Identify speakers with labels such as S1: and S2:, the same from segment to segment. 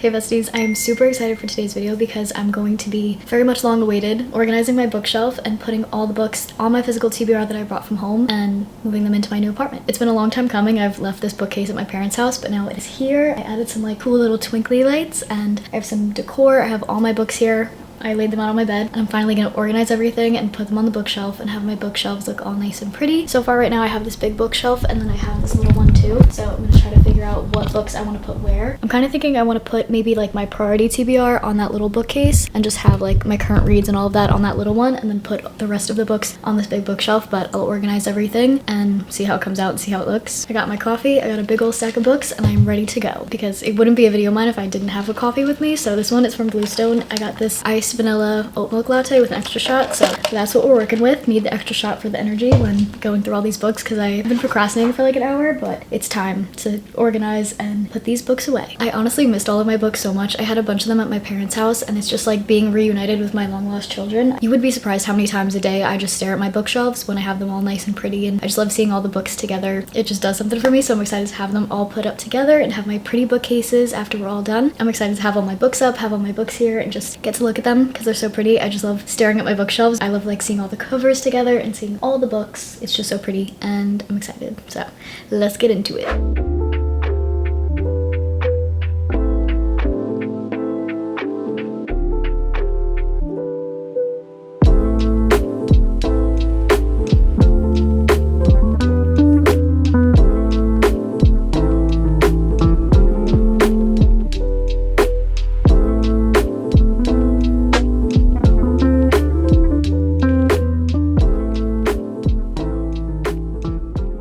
S1: Hey besties, I am super excited for today's video because I'm going to be very much long awaited organizing my bookshelf and putting all the books on my physical TBR that I brought from home and moving them into my new apartment. It's been a long time coming. I've left this bookcase at my parents' house, but now it is here. I added some like cool little twinkly lights and I have some decor. I have all my books here. I laid them out on my bed and I'm finally gonna organize everything and put them on the bookshelf and have my bookshelves look all nice and pretty. So far right now I have this big bookshelf and then I have this little one too. So I'm gonna try to figure out what books I want to put where. I'm kind of thinking I want to put maybe like my priority TBR on that little bookcase and just have like my current reads and all of that on that little one and then put the rest of the books on this big bookshelf, but I'll organize everything and see how it comes out and see how it looks. I got my coffee, I got a big old stack of books and I'm ready to go because it wouldn't be a video of mine if I didn't have a coffee with me. So this one is from Bluestone. I got this iced vanilla oat milk latte with an extra shot, so that's what we're working with. Need the extra shot for the energy when going through all these books because I've been procrastinating for like an hour, but it's time to organize and put these books away. I honestly missed all of my books so much. I had a bunch of them at my parents' house and it's just like being reunited with my long lost children. You would be surprised how many times a day I just stare at my bookshelves when I have them all nice and pretty, and I just love seeing all the books together. It just does something for me, so I'm excited to have them all put up together and have my pretty bookcases after we're all done. I'm excited to have all my books up, have all my books here, and just get to look at them because they're so pretty. I just love staring at my bookshelves. I love like seeing all the covers together and seeing all the books. It's just so pretty and I'm excited. So let's get into it.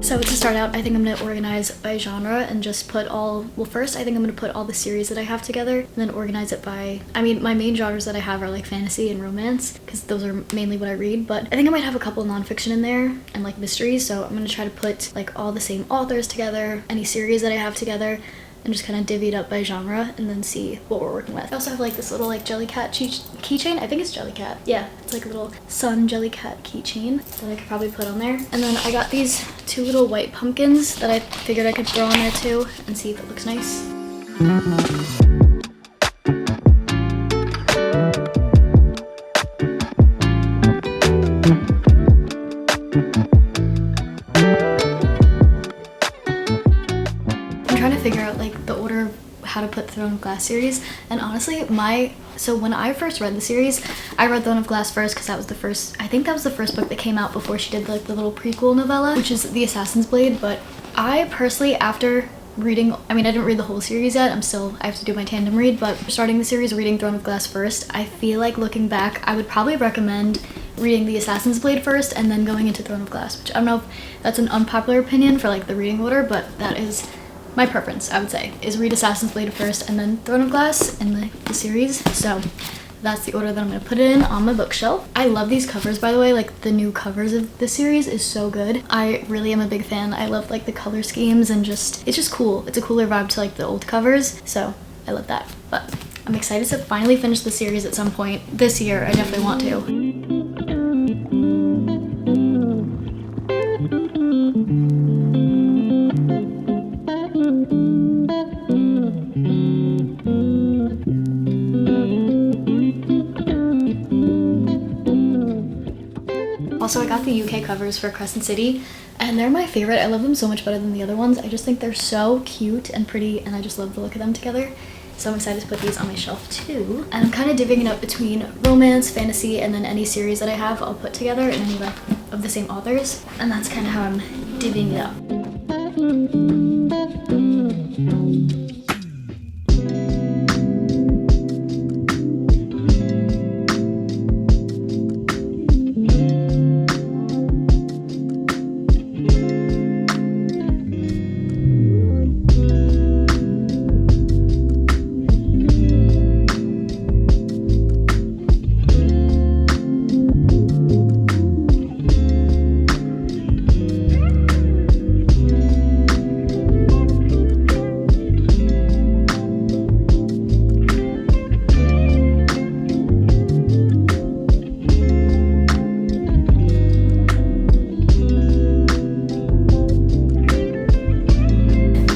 S1: So to start out, I think I'm gonna organize by genre and just put all, well first I think I'm gonna put all the series that I have together and then organize it by, I mean my main genres that I have are like fantasy and romance because those are mainly what I read, but I think I might have a couple of nonfiction in there and like mysteries, so I'm gonna try to put like all the same authors together, any series that I have together, and just kind of divvy it up by genre and then see what we're working with. I also have like this little like Jellycat keychain. I think it's Jellycat. Yeah, it's like a little sun Jellycat keychain that I could probably put on there. And then I got these two little white pumpkins that I figured I could throw on there too and see if it looks nice. Figure out like the order of how to put Throne of Glass series, and honestly so when I first read the series I read Throne of Glass first because that was the first, I think that was the first book that came out before she did like the little prequel novella, which is The Assassin's Blade. But I personally, after reading, I mean I didn't read the whole series yet, I have to do my tandem read, but starting the series reading Throne of Glass first, I feel like looking back I would probably recommend reading The Assassin's Blade first and then going into Throne of Glass, which I don't know if that's an unpopular opinion for like the reading order, but that is my preference, I would say, is read Assassin's Blade first and then Throne of Glass in the series. So that's the order that I'm going to put it in on my bookshelf. I love these covers, by the way. Like the new covers of this series is so good. I really am a big fan. I love like the color schemes and just, it's just cool. It's a cooler vibe to like the old covers, so I love that. But I'm excited to finally finish the series at some point this year. I definitely want to. Also, I got the UK covers for Crescent City and they're my favorite. I love them so much better than the other ones. I just think they're so cute and pretty and I just love the look of them together. So I'm excited to put these on my shelf too. And I'm kind of divvying it up between romance, fantasy, and then any series that I have I'll put together in any of the same authors. And that's kind of how I'm divvying it up.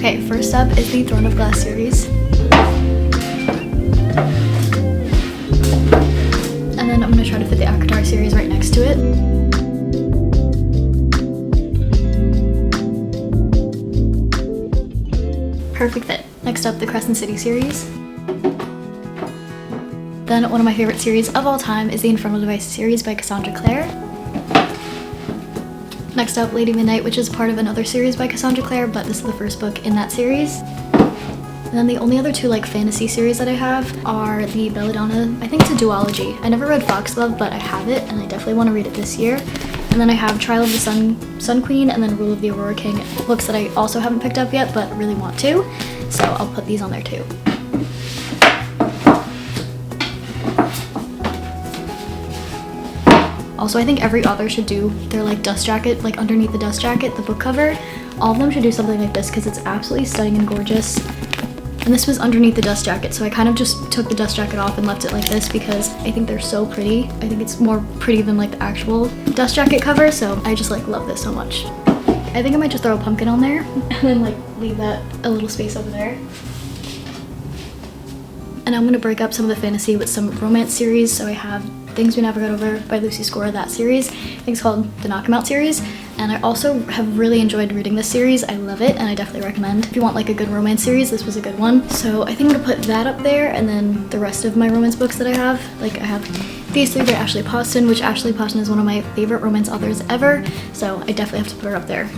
S1: Okay, first up is the Throne of Glass series. then I'm gonna try to fit the Akatar series right next to it. Perfect fit. Next up, the Crescent City series. Then one of my favorite series of all time is the Infernal Devices series by Cassandra Clare. Next up, Lady Midnight, which is part of another series by Cassandra Clare, but this is the first book in that series. And then the only other two like fantasy series that I have are the Belladonna, I think it's a duology. I never read Foxglove, but I have it and I definitely want to read it this year. And then I have Trial of the Sun Queen and then Rule of the Aurora King, books that I also haven't picked up yet but really want to. So I'll put these on there too. Also, I think every author should do their like dust jacket, like underneath the dust jacket, the book cover. All of them should do something like this because it's absolutely stunning and gorgeous. And this was underneath the dust jacket, so I kind of just took the dust jacket off and left it like this because I think they're so pretty. I think it's more pretty than like the actual dust jacket cover, so I just like love this so much. I think I might just throw a pumpkin on there and then like leave that a little space over there. And I'm gonna break up some of the fantasy with some romance series, so I have Things We Never Got Over by Lucy Score, that series. I think it's called the Knock 'Em Out series. And I also have really enjoyed reading this series. I love it and I definitely recommend. If you want like a good romance series, this was a good one. So I think I'm gonna put that up there and then the rest of my romance books that I have. Like I have these three by Ashley Poston, which Ashley Poston is one of my favorite romance authors ever. So I definitely have to put her up there.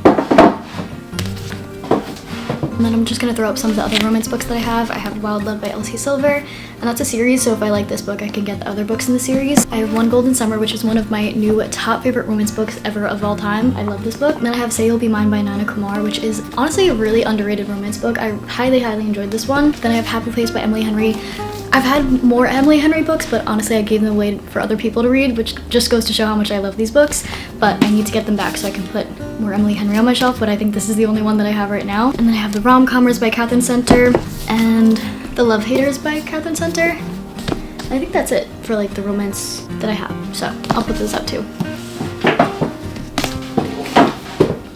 S1: And then I'm just gonna throw up some of the other romance books that I have. I have Wild Love by Elsie Silver, and that's a series, so if I like this book, I can get the other books in the series. I have One Golden Summer, which is one of my new top favorite romance books ever of all time. I love this book. And then I have Say You'll Be Mine by Nana Kumar, which is honestly a really underrated romance book. I highly, highly enjoyed this one. Then I have Happy Place by Emily Henry. I've had more Emily Henry books, but honestly I gave them away for other people to read, which just goes to show how much I love these books, but I need to get them back so I can put more Emily Henry on my shelf, but I think this is the only one that I have right now. And then I have The Rom-Commers by Catherine Center and The Love Haters by Catherine Center. I think that's it for like the romance that I have, so I'll put those up too.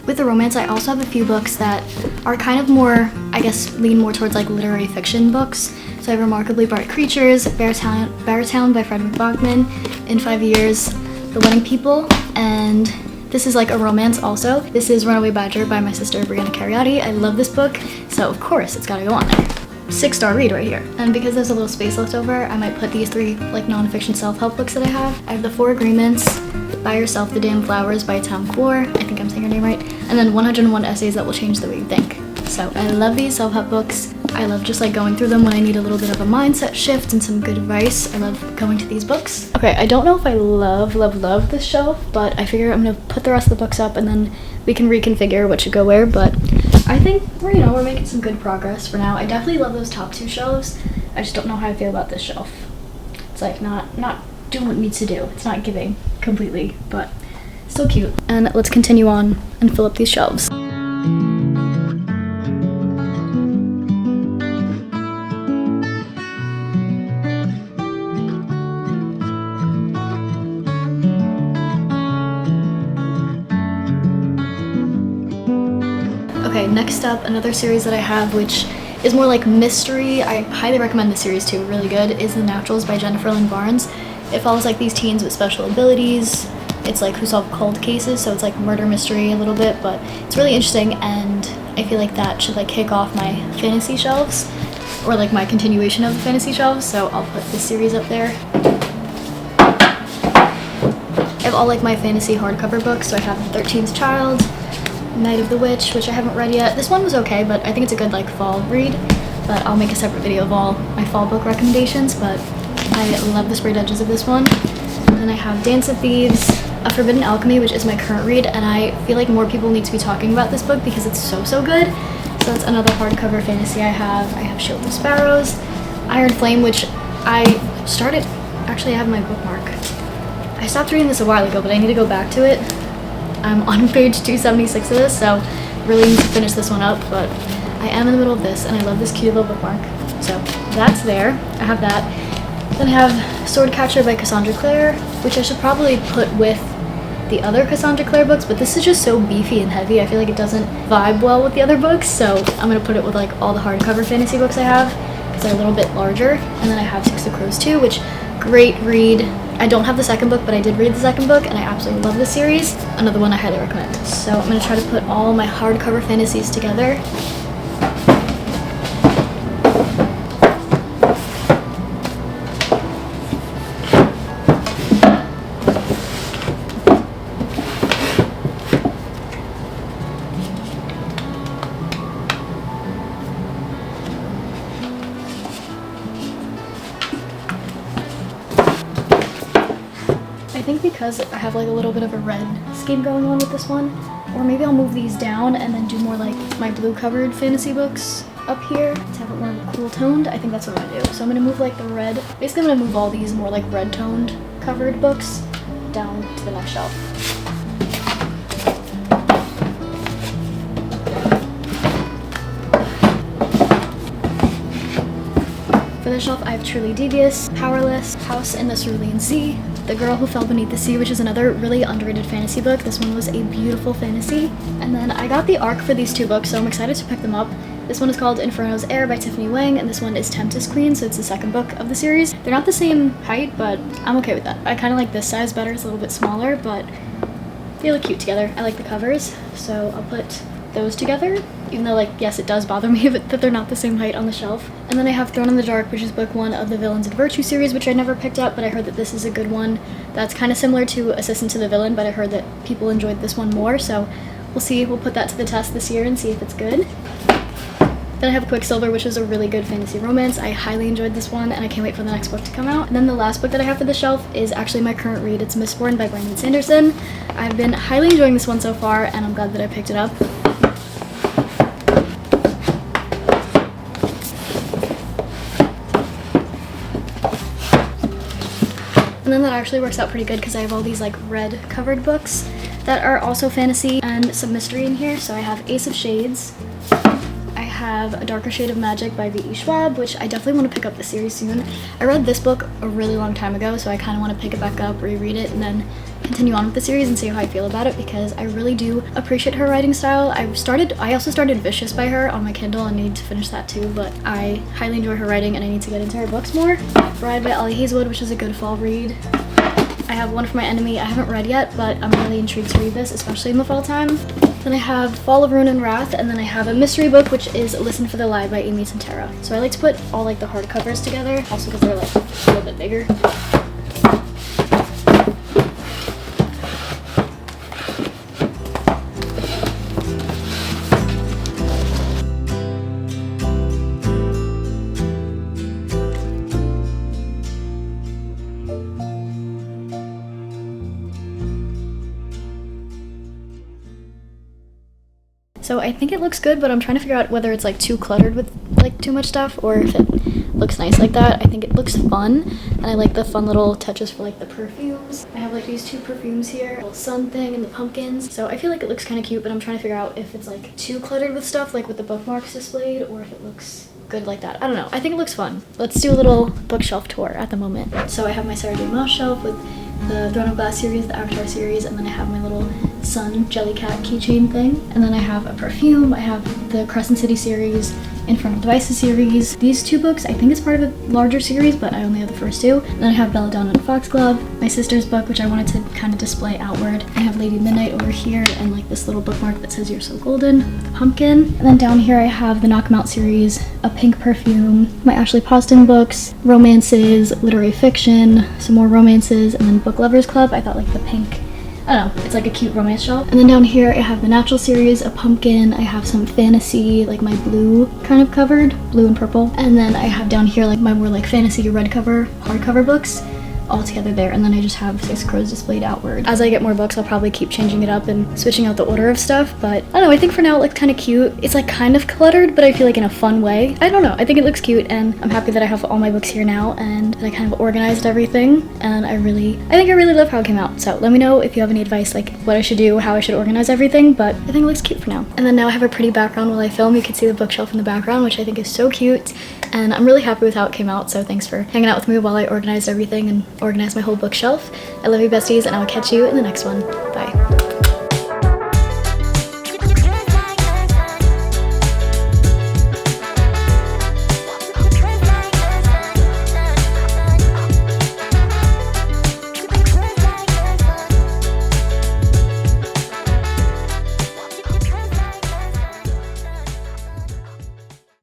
S1: With the romance, I also have a few books that are kind of more, I guess, lean more towards like literary fiction books. So I have Remarkably Bright Creatures, Beartown by Frederick Bachman, In 5 Years, The Wedding People, and this is like a romance also. This is Runaway Badger by my sister Brianna Carioti. I love this book, so of course it's gotta go on there. 6-star read right here. And because there's a little space left over, I might put these three like nonfiction self-help books that I have. I have The 4 Agreements, Buy Yourself the Damn Flowers by Tam Kaur, I think I'm saying her name right, and then 101 Essays That Will Change the Way You Think. So I love these self-help books. I love just like going through them when I need a little bit of a mindset shift and some good advice. I love going to these books. Okay, I don't know if I love this shelf, but I figure I'm gonna put the rest of the books up and then we can reconfigure what should go where, but I think we're making some good progress for now. I definitely love those top two shelves. I just don't know how I feel about this shelf. It's like not doing what it needs to do. It's not giving completely, but still cute. And let's continue on and fill up these shelves. Okay, next up, another series that I have, which is more like mystery. I highly recommend this series too, really good, is The Naturals by Jennifer Lynn Barnes. It follows like these teens with special abilities. It's like who solve cold cases, so it's like murder mystery a little bit, but it's really interesting, and I feel like that should like kick off my fantasy shelves, or like my continuation of the fantasy shelves, so I'll put this series up there. I have all like my fantasy hardcover books, so I have 13th Child, Night of the Witch, which I haven't read yet. This one was okay, but I think it's a good like fall read, but I'll make a separate video of all my fall book recommendations, but I love the sprayed edges of this one. And then I have Dance of Thieves, A Forbidden Alchemy, which is my current read, and I feel like more people need to be talking about this book because it's so good. So that's another hardcover fantasy I have. I have Shield of Sparrows, Iron Flame, which I started, actually I have my bookmark. I stopped reading this a while ago, but I need to go back to it. I'm on page 276 of this, so really need to finish this one up, but I am in the middle of this, and I love this cute little bookmark. So that's there. I have that. Then I have Swordcatcher by Cassandra Clare, which I should probably put with the other Cassandra Clare books, but this is just so beefy and heavy. I feel like it doesn't vibe well with the other books, so I'm going to put it with like all the hardcover fantasy books I have, because they're a little bit larger. And then I have Six of Crows too, which great read. I don't have the second book, but I did read the second book and I absolutely love this series. Another one I highly recommend. So I'm gonna try to put all my hardcover fantasies together. I think because I have like a little bit of a red scheme going on with this one, or maybe I'll move these down and then do more like my blue covered fantasy books up here to have it more cool toned. I think that's what I'm gonna do. So I'm gonna move like the red, basically I'm gonna move all these more like red toned covered books down to the next shelf. For this shelf, I have Truly Devious, Powerless, House in the Cerulean Sea, The Girl Who Fell Beneath the Sea, which is another really underrated fantasy book. This one was a beautiful fantasy. And then I got the ARC for these two books, so I'm excited to pick them up. This one is called Inferno's Heir by Tiffany Wang, and this one is Tempest Queen, so it's the second book of the series. They're not the same height, but I'm okay with that. I kind of like this size better. It's a little bit smaller, but they look cute together. I like the covers, so I'll put those together, even though, like, yes, it does bother me that they're not the same height on the shelf. And then I have Thrown in the Dark, which is book one of the Villains and Virtue series, which I never picked up, but I heard that this is a good one. That's kind of similar to Assistant to the Villain, but I heard that people enjoyed this one more, so we'll see. We'll put that to the test this year and see if it's good. Then I have Quicksilver, which is a really good fantasy romance. I highly enjoyed this one, and I can't wait for the next book to come out. And then the last book that I have for the shelf is actually my current read. It's Mistborn by Brandon Sanderson. I've been highly enjoying this one so far, and I'm glad that I picked it up. And then that actually works out pretty good because I have all these like red covered books that are also fantasy and some mystery in here. So I have Ace of Shades. I have A Darker Shade of Magic by V.E. Schwab, which I definitely want to pick up the series soon. I read this book a really long time ago, so I kind of want to pick it back up, reread it, and then continue on with the series and see how I feel about it because I really do appreciate her writing style. I also started Vicious by her on my Kindle and need to finish that too, but I highly enjoy her writing and I need to get into her books more. Bride by Ollie Hazelwood, which is a good fall read. I have One for My Enemy. I haven't read yet, but I'm really intrigued to read this, especially in the fall time. Then I have Fall of Ruin and Wrath, and then I have a mystery book, which is Listen for the Lie by Amy Santera. So I like to put all like the hardcovers together, also because they're like a little bit bigger. So I think it looks good, but I'm trying to figure out whether it's like too cluttered with like too much stuff or if it looks nice like that. I think it looks fun, and I like the fun little touches for like the perfumes. I have like these two perfumes here, a little sun thing and the pumpkins. So I feel like it looks kind of cute, but I'm trying to figure out if it's like too cluttered with stuff like with the bookmarks displayed or if it looks good like that. I don't know. I think it looks fun. Let's do a little bookshelf tour at the moment. So I have my Sarah J. Maas shelf with the Throne of Glass series, the Avatar series, and then I have my little sun jellycat keychain thing. And then I have a perfume, I have the Crescent City series, Infernal Devices series. These two books, I think it's part of a larger series, but I only have the first two. And then I have Belladonna and Foxglove, my sister's book, which I wanted to kind of display outward. I have Lady Midnight over here and like this little bookmark that says You're So Golden, the pumpkin. And then down here I have the Knock 'Em Out series, a pink perfume, my Ashley Poston books, romances, literary fiction, some more romances, and then Book Lovers Club. I thought like the pink, I don't know, it's like a cute romance shelf. And then down here I have the Natural series, a pumpkin, I have some fantasy, like my blue kind of covered, blue and purple. And then I have down here like my more like fantasy red cover, hardcover books all together there. And then I just have Six Crows displayed outward. As I get more books, I'll probably keep changing it up and switching out the order of stuff, but I don't know, I think for now it looks kind of cute. It's like kind of cluttered, but I feel like in a fun way. I don't know, I think it looks cute, and I'm happy that I have all my books here now and that I kind of organized everything, and I think I really love how it came out. So let me know if you have any advice, like what I should do, how I should organize everything, but I think it looks cute for now. And then now I have a pretty background while I film. You can see the bookshelf in the background, which I think is so cute, and I'm really happy with how it came out, so thanks for hanging out with me while I organized everything and organized my whole bookshelf. I love you, besties, and I'll catch you in the next one. Bye.